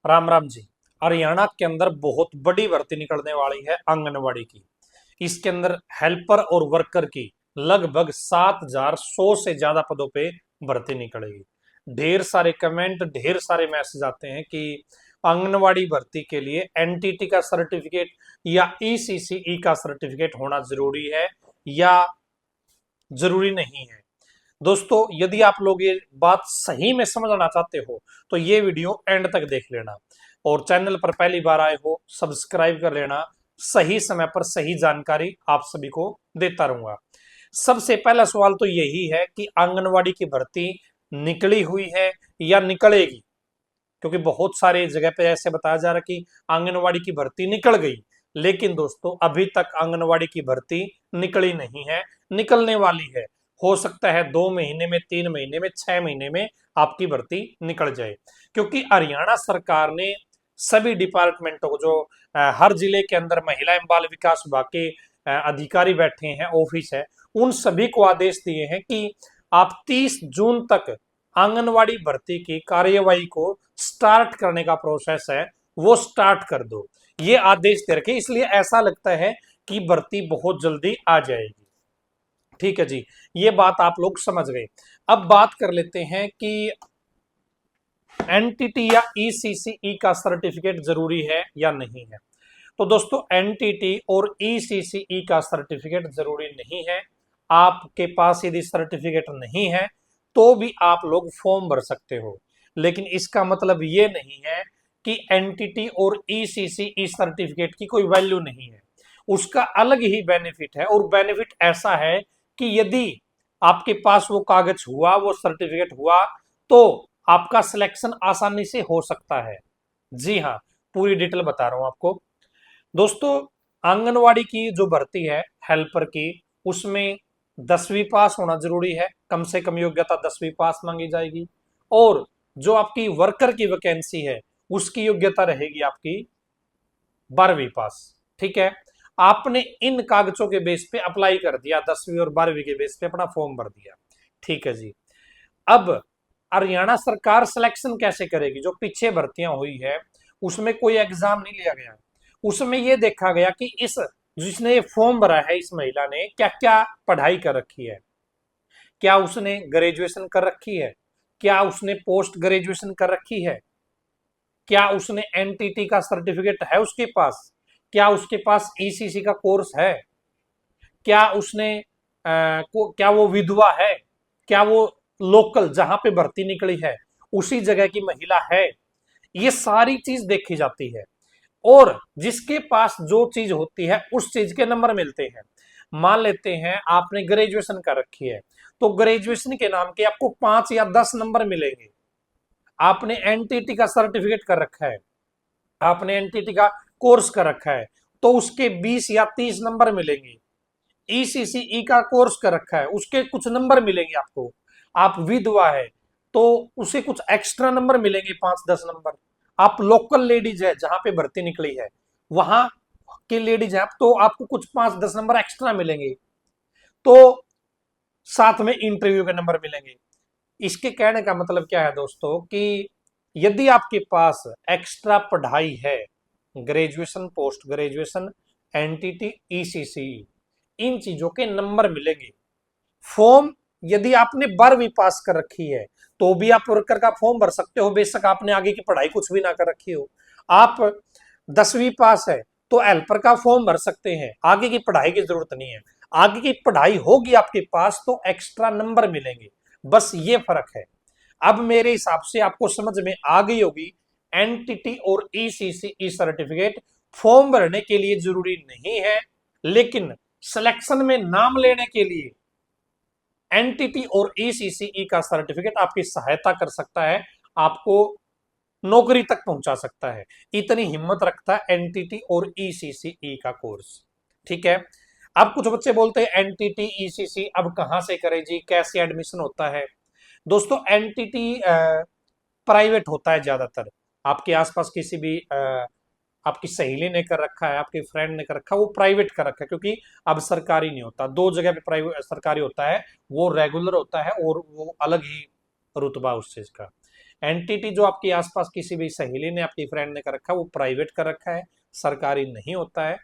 राम राम जी। हरियाणा के अंदर बहुत बड़ी भर्ती निकलने वाली है आंगनवाड़ी की। इसके अंदर हेल्पर और वर्कर की लगभग 7,100 से ज्यादा पदों पे भर्ती निकलेगी। ढेर सारे कमेंट, ढेर सारे मैसेज आते हैं कि आंगनवाड़ी भर्ती के लिए एनटीटी का सर्टिफिकेट या ईसीसीई का सर्टिफिकेट होना जरूरी है या जरूरी नहीं है। दोस्तों, यदि आप लोग ये बात सही में समझना चाहते हो तो ये वीडियो एंड तक देख लेना, और चैनल पर पहली बार आए हो सब्सक्राइब कर लेना। सही समय पर सही जानकारी आप सभी को देता रहूंगा। सबसे पहला सवाल तो यही है कि आंगनवाड़ी की भर्ती निकली हुई है या निकलेगी, क्योंकि बहुत सारे जगह पे ऐसे बताया जा रहा है कि आंगनवाड़ी की भर्ती निकल गई, लेकिन दोस्तों अभी तक आंगनवाड़ी की भर्ती निकली नहीं है। निकलने वाली है। हो सकता है 2 महीने में, 3 महीने में, 6 महीने में आपकी भर्ती निकल जाए, क्योंकि हरियाणा सरकार ने सभी डिपार्टमेंटों को, जो हर जिले के अंदर महिला एवं बाल विकास विभाग के अधिकारी बैठे हैं, ऑफिस है, उन सभी को आदेश दिए हैं कि आप 30 जून तक आंगनवाड़ी भर्ती की कार्यवाही को स्टार्ट करने का प्रोसेस है वो स्टार्ट कर दो। ये आदेश दे रखे, इसलिए ऐसा लगता है कि भर्ती बहुत जल्दी आ जाएगी। ठीक है जी, ये बात आप लोग समझ गए। अब बात कर लेते हैं कि एनटीटी या ईसीसीई का सर्टिफिकेट जरूरी है या नहीं है। तो दोस्तों, एनटीटी और ईसीसीई का सर्टिफिकेट जरूरी नहीं है। आपके पास यदि सर्टिफिकेट नहीं है तो भी आप लोग फॉर्म भर सकते हो, लेकिन इसका मतलब ये नहीं है कि एनटीटी और ईसीसीई सर्टिफिकेट की कोई वैल्यू नहीं है। उसका अलग ही बेनिफिट है, और बेनिफिट ऐसा है कि यदि आपके पास वो कागज हुआ, वो सर्टिफिकेट हुआ, तो आपका सिलेक्शन आसानी से हो सकता है। जी हाँ, पूरी डिटेल बता रहा हूं आपको। दोस्तों, आंगनवाड़ी की जो भर्ती है हेल्पर की, उसमें 10वीं पास होना जरूरी है। कम से कम योग्यता 10वीं पास मांगी जाएगी। और जो आपकी वर्कर की वैकेंसी है उसकी योग्यता रहेगी आपकी 12वीं पास। ठीक है, आपने इन कागजों के बेस पे अप्लाई कर दिया, 10वीं और 12वीं के बेस पे अपना फॉर्म भर दिया। ठीक है जी। अब हरियाणा सरकार सिलेक्शन कैसे करेगी? जो पीछे भर्तियां हुई है उसमें कोई एग्जाम नहीं लिया गया। उसमें यह देखा गया कि इस जिसने ये फॉर्म भरा है, इस महिला ने क्या क्या पढ़ाई कर रखी है। क्या उसने ग्रेजुएशन कर रखी है? क्या उसने पोस्ट ग्रेजुएशन कर रखी है? क्या उसने एनटीटी का सर्टिफिकेट है उसके पास? क्या उसके पास ईसीसी का कोर्स है? क्या उसने क्या वो विधवा है? क्या वो लोकल जहां पे भर्ती निकली है उसी जगह की महिला है? ये सारी चीज देखी जाती है, और जिसके पास जो चीज होती है उस चीज के नंबर मिलते हैं। मान लेते हैं आपने ग्रेजुएशन कर रखी है, तो ग्रेजुएशन के नाम के आपको 5 या 10 नंबर मिलेंगे। आपने एनटीटी का सर्टिफिकेट कर रखा है, आपने एनटीटी का कोर्स कर रखा है, तो उसके 20 या 30 नंबर मिलेंगे। ईसीसीई का कोर्स कर रखा है, उसके कुछ नंबर मिलेंगे आपको। आप विधवा है तो उसे कुछ एक्स्ट्रा नंबर मिलेंगे, 5-10 नंबर। आप लोकल लेडीज है, जहां पे भर्ती निकली है वहां के लेडीज है, तो आपको कुछ 5-10 नंबर एक्स्ट्रा मिलेंगे। तो साथ में इंटरव्यू के नंबर मिलेंगे। इसके कहने का मतलब क्या है दोस्तों, कि यदि आपके पास एक्स्ट्रा पढ़ाई है, graduation, post graduation, NTT, ECC, इन चीजों के नंबर मिलेंगे। फॉर्म यदि आपने 12वीं पास कर रखी है तो भी आप वर्कर का फॉर्म भर सकते हो, बेशक आपने आगे की पढ़ाई कुछ भी ना कर रखी हो। आप 10वीं पास है तो हेल्पर का फॉर्म भर सकते हैं, आगे की पढ़ाई की जरूरत नहीं है। आगे की पढ़ाई होगी आपके पास तो एक्स्ट्रा नंबर मिलेंगे, बस ये फर्क है। अब मेरे हिसाब से आपको समझ में आ गई होगी, एनटीटी और ईसीसीई सर्टिफिकेट फॉर्म भरने के लिए जरूरी नहीं है, लेकिन सिलेक्शन में नाम लेने के लिए एनटीटी और ईसीसीई का सर्टिफिकेट आपकी सहायता कर सकता है, आपको नौकरी तक पहुंचा सकता है। इतनी हिम्मत रखता है एनटीटी और ईसीसीई का कोर्स। ठीक है। अब कुछ बच्चे बोलते हैं एनटीटी ईसीसी अब कहां से करें जी, कैसे एडमिशन होता है? दोस्तों, एनटीटी प्राइवेट होता है ज्यादातर। आपके आसपास किसी भी आपकी सहेली ने कर रखा है, आपके फ्रेंड ने कर रखा है, वो प्राइवेट कर रखा है, क्योंकि अब सरकारी नहीं होता। दो जगह पे प्राइवेट सरकारी होता है, वो रेगुलर होता है और वो अलग ही रुतबा उस चीज का। एनटीटी जो आपके आसपास किसी भी सहेली ने, आपकी फ्रेंड ने कर रखा है, वो प्राइवेट कर रखा है, सरकारी नहीं होता है।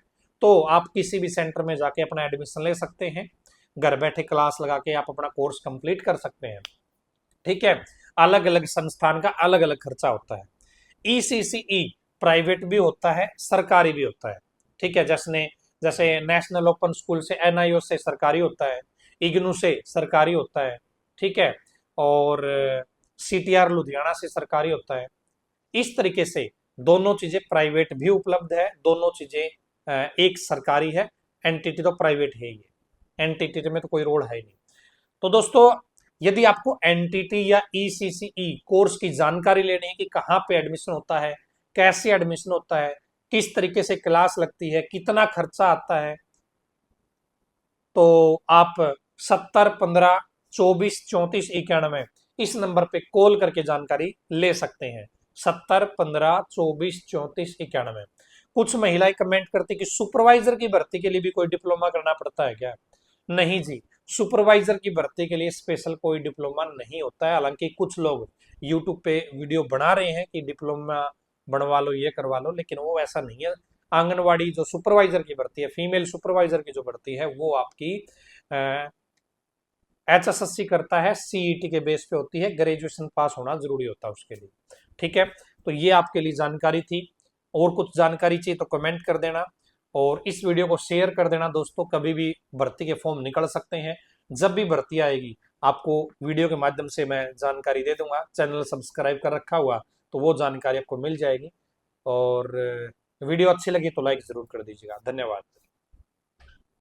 तो आप किसी भी सेंटर में जाके अपना एडमिशन ले सकते हैं, घर बैठे क्लास लगा के आप अपना कोर्स कंप्लीट कर सकते हैं। ठीक है, अलग अलग संस्थान का अलग अलग खर्चा होता है। ईसीसीई प्राइवेट भी होता है, सरकारी भी होता है। ठीक है, जैसे नेशनल ओपन स्कूल से, एनआईओ से सरकारी होता है, इग्नू से सरकारी होता है। ठीक है, और सीटीआर लुधियाना से सरकारी होता है। इस तरीके से दोनों चीजें प्राइवेट भी उपलब्ध है, दोनों चीजें एक सरकारी है, एनटीटी तो प्राइवेट है ही है, एनटीटी में तो कोई रोल है ही नहीं। तो दोस्तों, यदि आपको एनटीटी या ईसीसीई कोर्स की जानकारी लेनी है कि कहाँ पे एडमिशन होता है, कैसे एडमिशन होता है, किस तरीके से क्लास लगती है, कितना खर्चा आता है, तो आप 70 15 24 34 91 इस नंबर पे कॉल करके जानकारी ले सकते हैं। 70 15 24 34 91। कुछ महिलाएं कमेंट करती कि सुपरवाइजर की भर्ती के लिए भी कोई डिप्लोमा करना पड़ता है क्या? नहीं जी, सुपरवाइजर की भर्ती के लिए स्पेशल कोई डिप्लोमा नहीं होता है। हालांकि कुछ लोग यूट्यूब पे वीडियो बना रहे हैं कि डिप्लोमा बनवा लो, ये करवा लो, लेकिन वो ऐसा नहीं है। आंगनवाड़ी जो सुपरवाइजर की भर्ती है, फीमेल सुपरवाइजर की जो भर्ती है, वो आपकी HSSC करता है, सीईटी के बेस पे होती है, ग्रेजुएशन पास होना जरूरी होता है उसके लिए। ठीक है, तो ये आपके लिए जानकारी थी। और कुछ जानकारी चाहिए तो कमेंट कर देना, और इस वीडियो को शेयर कर देना दोस्तों। कभी भी भर्ती के फॉर्म निकल सकते हैं, जब भी भर्ती आएगी आपको वीडियो के माध्यम से मैं जानकारी दे दूंगा। चैनल सब्सक्राइब कर रखा हुआ तो वो जानकारी आपको मिल जाएगी। और वीडियो अच्छी लगी तो लाइक जरूर कर दीजिएगा। धन्यवाद।